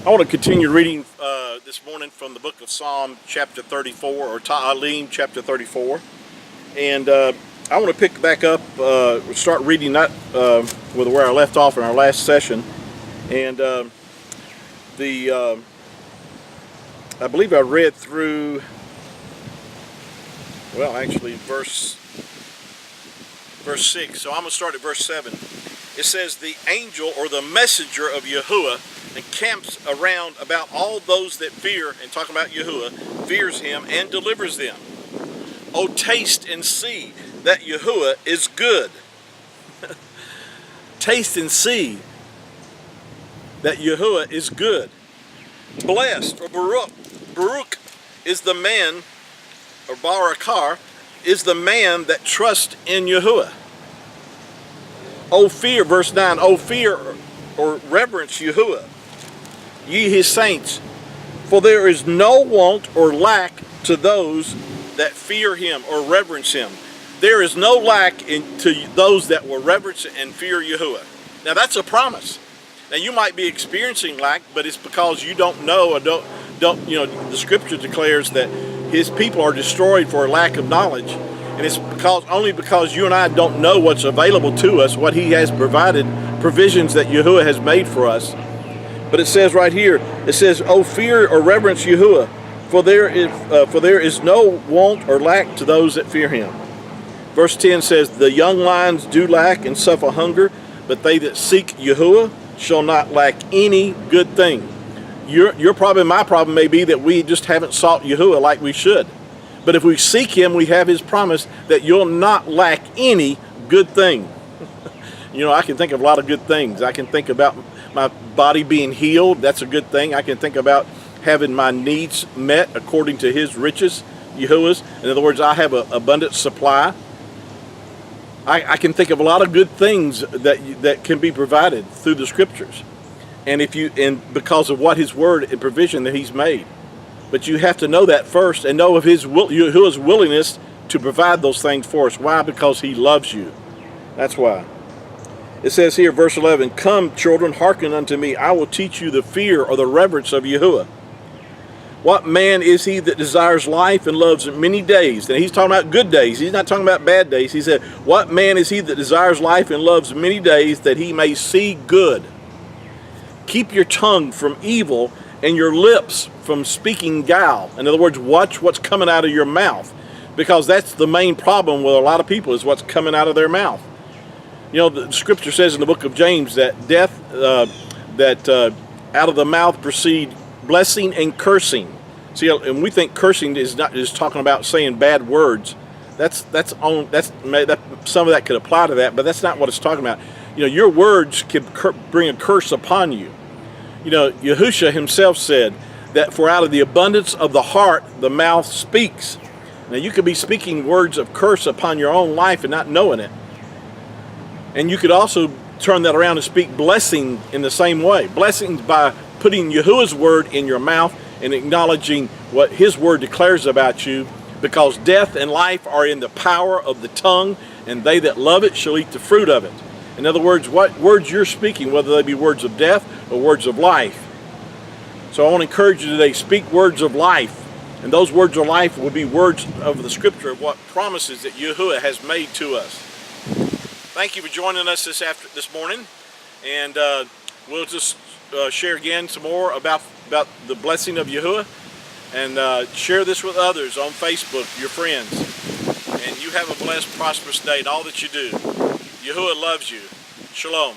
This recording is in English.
I want to continue reading this morning from the book of Psalm chapter 34, or Ta'alim chapter 34. And I want to pick back up, start reading that with where I left off in our last session. And I believe I read through, well, actually verse 6. So I'm going to start at verse 7. It says, the angel or the messenger of Yahuwah encamps around about all those that fear, and talking about Yahuwah, fears him and delivers them. Oh, taste and see that Yahuwah is good. Taste and see that Yahuwah is good. Blessed, or Baruch is the man, or Barakar, is the man that trusts in Yahuwah. O fear, verse 9, O fear or reverence Yahuwah, ye his saints, for there is no want or lack to those that fear him or reverence him. There is no lack to those that will reverence and fear Yahuwah. Now that's a promise. Now you might be experiencing lack, but it's because you don't know or don't the scripture declares that his people are destroyed for a lack of knowledge. And it's only because you and I don't know what's available to us, what he has provided, provisions that Yahuwah has made for us. But it says right here, it says, "O fear or reverence Yahuwah, for there is no want or lack to those that fear him." Verse 10 says, "The young lions do lack and suffer hunger, but they that seek Yahuwah shall not lack any good thing." Your problem, my problem may be that we just haven't sought Yahuwah like we should. But if we seek him, we have his promise that you'll not lack any good thing. I can think of a lot of good things. I can think about my body being healed. That's a good thing. I can think about having my needs met according to his riches, Yahuwah's. In other words, I have an abundant supply. I can think of a lot of good things that can be provided through the scriptures. And because of what his word and provision that he's made. But you have to know that first and know of Yahuwah's willingness to provide those things for us. Why? Because he loves you. That's why. It says here, verse 11, "Come, children, hearken unto me. I will teach you the fear or the reverence of Yahuwah. What man is he that desires life and loves many days?" And he's talking about good days. He's not talking about bad days. He said, "What man is he that desires life and loves many days, that he may see good? Keep your tongue from evil and your lips from speaking guile." In other words, watch what's coming out of your mouth, because that's the main problem with a lot of people, is what's coming out of their mouth. The scripture says in the book of James that out of the mouth proceed blessing and cursing. See, and we think cursing is not just talking about saying bad words. Some of that could apply to that, but that's not what it's talking about. Your words can bring a curse upon you. Yahushua himself said that for out of the abundance of the heart, the mouth speaks. Now you could be speaking words of curse upon your own life and not knowing it. And you could also turn that around and speak blessing in the same way. Blessings by putting Yahuwah's word in your mouth and acknowledging what his word declares about you, because death and life are in the power of the tongue, and they that love it shall eat the fruit of it. In other words, what words you're speaking, whether they be words of death or words of life. So I want to encourage you today, speak words of life. And those words of life will be words of the scripture of what promises that Yahuwah has made to us. Thank you for joining us this morning. And we'll just share again some more about the blessing of Yahuwah. And share this with others on Facebook, your friends. And you have a blessed, prosperous day in all that you do. Yahuwah loves you. Shalom.